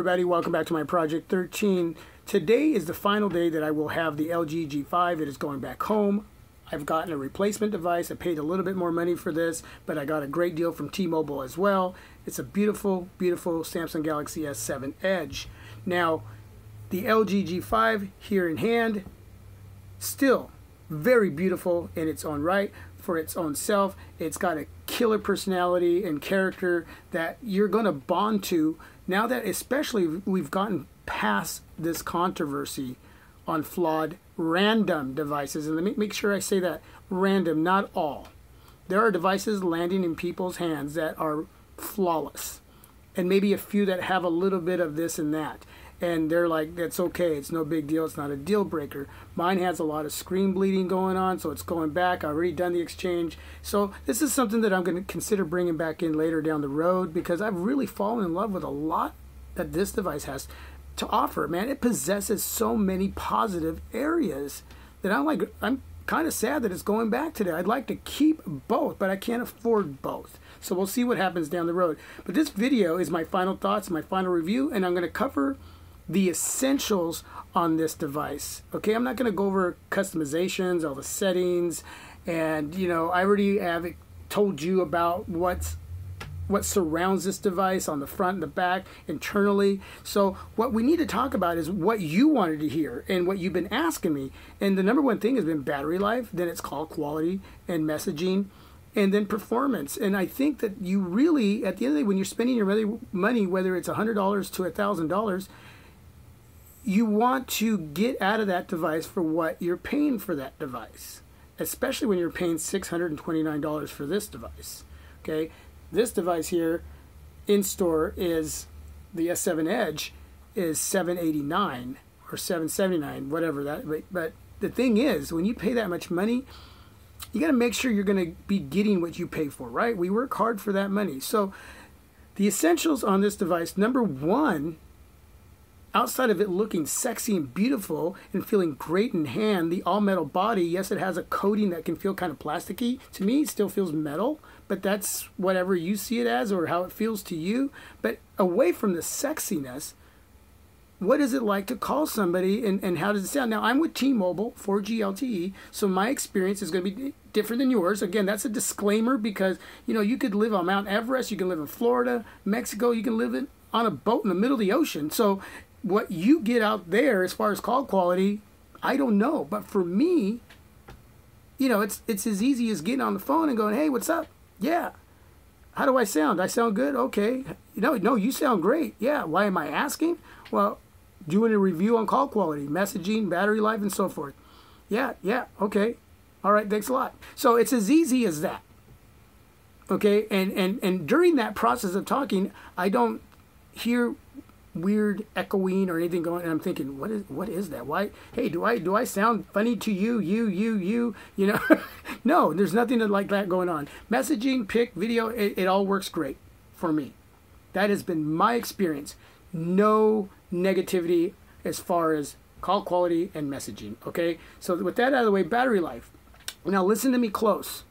everybody, welcome back to my Project 13. Today is the final day that I will have the LG G5. It is going back home. I've gotten a replacement device. I paid a little bit more money for this, but I got a great deal from T-Mobile as well. It's a beautiful, beautiful Samsung Galaxy S7 Edge. Now, the LG G5 here in hand, still very beautiful in its own right, for its own self. It's got a killer personality and character that you're going to bond to now that especially we've gotten past this controversy on flawed random devices. And let me make sure I say that random, not all. There are devices landing in people's hands that are flawless, and maybe a few that have a little bit of this and that. And they're like, that's okay, it's no big deal, it's not a deal breaker. Mine has a lot of screen bleeding going on, so it's going back. I've already done the exchange. So this is something that I'm going to consider bringing back in later down the road, because I've really fallen in love with a lot that this device has to offer. Man, it possesses so many positive areas that I'm kind of sad that it's going back today. I'd like to keep both, but I can't afford both. So we'll see what happens down the road. But this video is my final thoughts, my final review, and I'm going to cover the essentials on this device. Okay, I'm not going to go over customizations, all the settings, and I already have told you about what surrounds this device on the front and the back internally. So what we need to talk about is what you wanted to hear and what you've been asking me. And the number one thing has been battery life, then it's call quality and messaging, and then performance. And I think that you really, at the end of the day, when you're spending your money, whether it's $100 to $1,000, you want to get out of that device for what you're paying for that device, especially when you're paying $629 for this device. Okay, this device here in store is the S7 Edge is $789 or $779, whatever that. But the thing is, when you pay that much money, you got to make sure you're going to be getting what you pay for, right? We work hard for that money. So the essentials on this device, number one, outside of it looking sexy and beautiful and feeling great in hand, the all-metal body, yes, it has a coating that can feel kind of plasticky. To me, it still feels metal, but that's whatever you see it as or how it feels to you. But away from the sexiness, what is it like to call somebody and how does it sound? Now, I'm with T-Mobile, 4G LTE, so my experience is going to be different than yours. Again, that's a disclaimer because, you could live on Mount Everest, you can live in Florida, Mexico, you can live on a boat in the middle of the ocean. So what you get out there as far as call quality, I don't know. But for me, it's as easy as getting on the phone and going, hey, what's up? Yeah. How do I sound? I sound good? Okay. No, you sound great. Yeah. Why am I asking? Well, doing a review on call quality, messaging, battery life, and so forth. Yeah. Okay. All right. Thanks a lot. So it's as easy as that. Okay. And during that process of talking, I don't hear weird echoing or anything going, and I'm thinking, what is that? Why? Hey, do I sound funny to you? No, there's nothing like that going on. Messaging, pic, video, it all works great for me. That has been my experience. No negativity as far as call quality and messaging. Okay, so with that out of the way, battery life. Now listen to me close.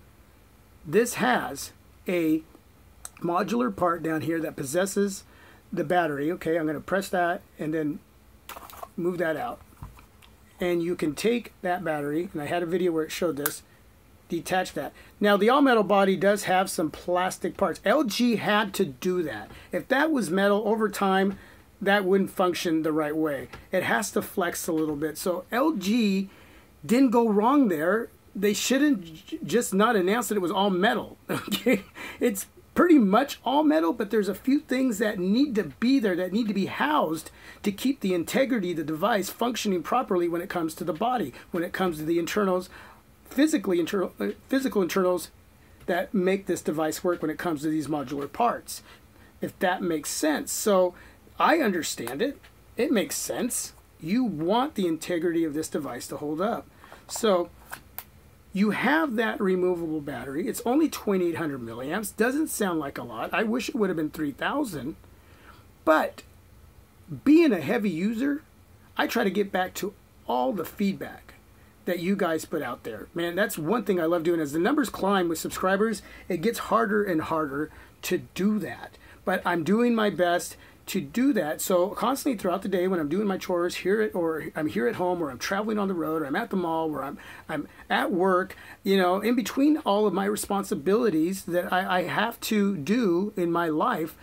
This has a modular part down here that possesses the battery. Okay, I'm going to press that and then move that out. And you can take that battery, and I had a video where it showed this, detach that. Now, the all-metal body does have some plastic parts. LG had to do that. If that was metal over time, that wouldn't function the right way. It has to flex a little bit. So LG didn't go wrong there. They shouldn't just not announce that it was all metal. Okay, it's pretty much all metal, but there's a few things that need to be there, that need to be housed to keep the integrity of the device functioning properly when it comes to the body, when it comes to the internals, physical internals that make this device work when it comes to these modular parts, if that makes sense. So I understand it. It makes sense. You want the integrity of this device to hold up. So you have that removable battery. It's only 2,800 milliamps. Doesn't sound like a lot. I wish it would have been 3,000. But being a heavy user, I try to get back to all the feedback that you guys put out there. Man, that's one thing I love doing. As the numbers climb with subscribers, it gets harder and harder to do that. But I'm doing my best to do that. So constantly throughout the day when I'm doing my chores or I'm here at home, or I'm traveling on the road, or I'm at the mall, or I'm at work, you know, in between all of my responsibilities that I have to do in my life,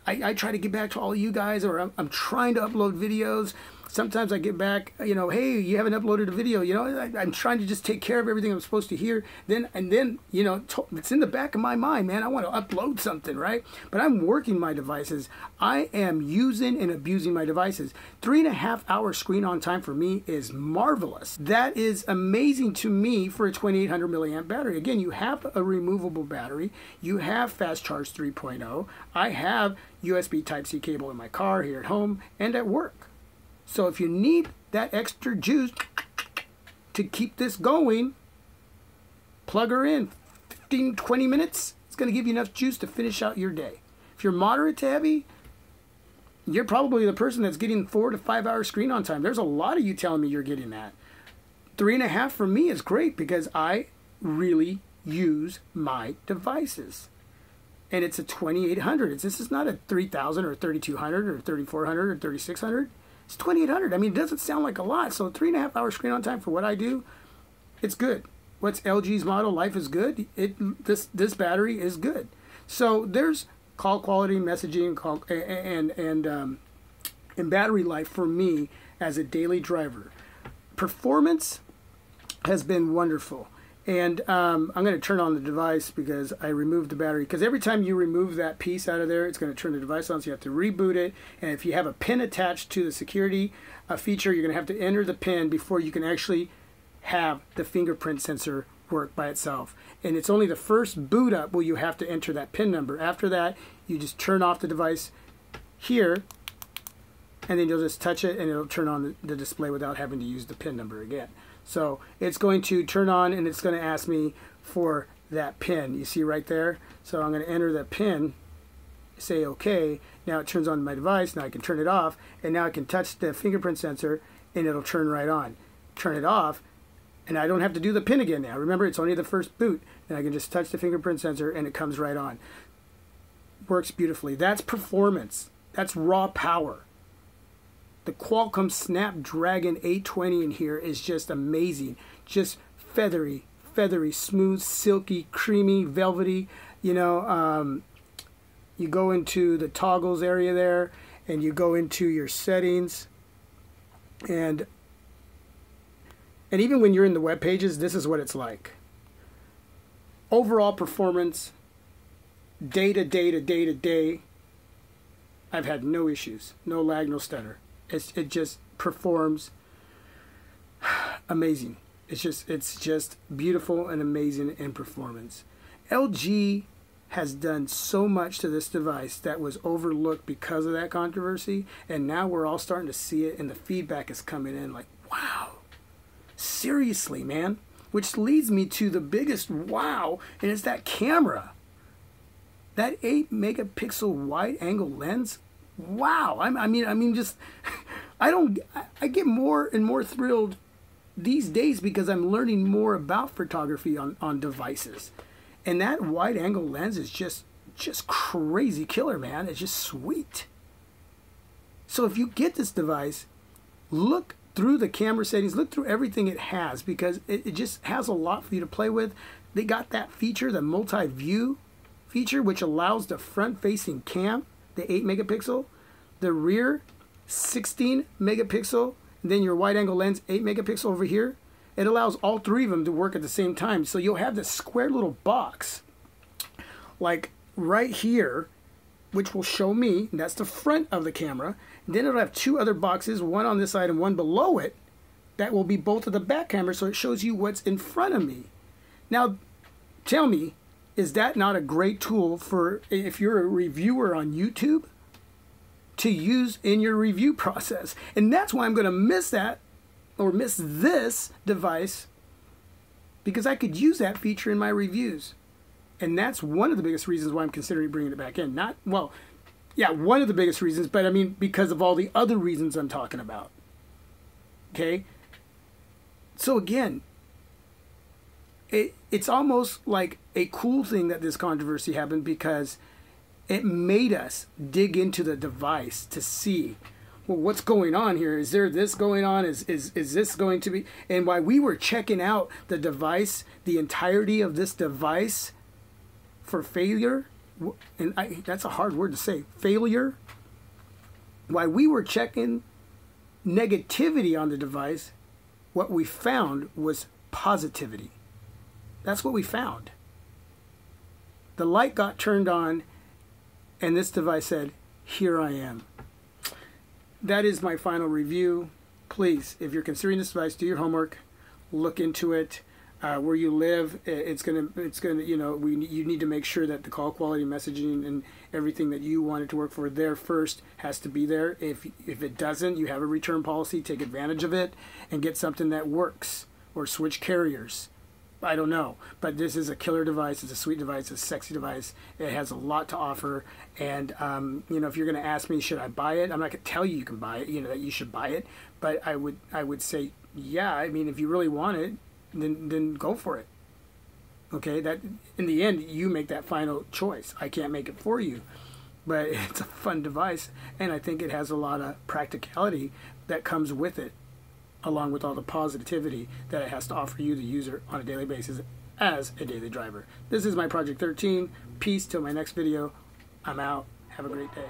I try to get back to all you guys, or I'm trying to upload videos. Sometimes I get back, you know, hey, you haven't uploaded a video. You know, I'm trying to just take care of everything I'm supposed to hear. Then, you know, it's in the back of my mind, man. I want to upload something, right? But I'm working my devices. I am using and abusing my devices. 3.5 hour screen on time for me is marvelous. That is amazing to me for a 2800 milliamp battery. Again, you have a removable battery. You have Fast Charge 3.0. I have USB Type-C cable in my car, here at home, and at work. So if you need that extra juice to keep this going, plug her in. 15, 20 minutes, it's going to give you enough juice to finish out your day. If you're moderate to heavy, you're probably the person that's getting 4 to 5 hour screen on time. There's a lot of you telling me you're getting that. 3.5 for me is great because I really use my devices. And it's a 2800. This is not a 3000 or 3200 or 3400 or 3600. It's 2800. I mean, it doesn't sound like a lot. So 3.5 hour screen on time for what I do, it's good. What's LG's motto? Life is good. This battery is good. So there's call quality, messaging, and battery life for me as a daily driver. Performance has been wonderful. And I'm going to turn on the device because I removed the battery. Because every time you remove that piece out of there, it's going to turn the device on. So you have to reboot it. And if you have a pin attached to the security feature, you're going to have to enter the pin before you can actually have the fingerprint sensor work by itself. And it's only the first boot up where you have to enter that pin number. After that, you just turn off the device here. And then you'll just touch it and it'll turn on the display without having to use the pin number again. So it's going to turn on and it's going to ask me for that pin. You see right there? So I'm going to enter that pin, say OK. Now it turns on my device. Now I can turn it off. And now I can touch the fingerprint sensor and it'll turn right on. Turn it off. And I don't have to do the pin again now. Remember, it's only the first boot. And I can just touch the fingerprint sensor and it comes right on. Works beautifully. That's performance. That's raw power. The Qualcomm Snapdragon 820 in here is just amazing. Just feathery, smooth, silky, creamy, velvety. You know, you go into the toggles area there and you go into your settings. And even when you're in the web pages, this is what it's like. Overall performance, day to day, I've had no issues, no lag, no stutter. It just performs amazing. It's just beautiful and amazing in performance. LG has done so much to this device that was overlooked because of that controversy, and now we're all starting to see it, and the feedback is coming in like, wow, seriously, man. Which leads me to the biggest wow, and it's that camera. That 8 megapixel wide angle lens. Wow, I mean, just I get more and more thrilled these days because I'm learning more about photography on devices, and that wide angle lens is just crazy killer, man. It's just sweet. So if you get this device, look through the camera settings, look through everything it has because it just has a lot for you to play with. They got that feature, the multi-view feature, which allows the front-facing cam, the 8 megapixel, the rear 16 megapixel, and then your wide angle lens 8 megapixel over here. It allows all three of them to work at the same time. So you'll have this square little box like right here, which will show me, and that's the front of the camera. And then it'll have two other boxes, one on this side and one below it, that will be both of the back cameras, so it shows you what's in front of me. Now, tell me, is that not a great tool for if you're a reviewer on YouTube to use in your review process? And that's why I'm going to miss that or miss this device, because I could use that feature in my reviews. And that's one of the biggest reasons why I'm considering bringing it back in. Not, well, yeah, one of the biggest reasons, but I mean because of all the other reasons I'm talking about. Okay? So again, it's almost like a cool thing that this controversy happened, because it made us dig into the device to see, well, what's going on here? Is there this going on? Is this going to be? And while we were checking out the device, the entirety of this device for failure, and that's a hard word to say, failure. While we were checking negativity on the device, what we found was positivity. That's what we found. The light got turned on, and this device said, "Here I am." That is my final review. Please, if you're considering this device, do your homework, look into it. Where you live, it's gonna, you know, you need to make sure that the call quality, messaging, and everything that you want it to work for there first has to be there. If it doesn't, you have a return policy. Take advantage of it and get something that works, or switch carriers. I don't know, but this is a killer device. It's a sweet device. It's a sexy device. It has a lot to offer. And you know, if you're going to ask me, should I buy it? I'm not going to tell you you can buy it. You know that you should buy it, but I would say, yeah. I mean, if you really want it, then go for it. Okay, that in the end you make that final choice. I can't make it for you, but it's a fun device, and I think it has a lot of practicality that comes with it, along with all the positivity that it has to offer you, the user, on a daily basis as a daily driver. This is my Project 13. Peace till my next video. I'm out. Have a great day.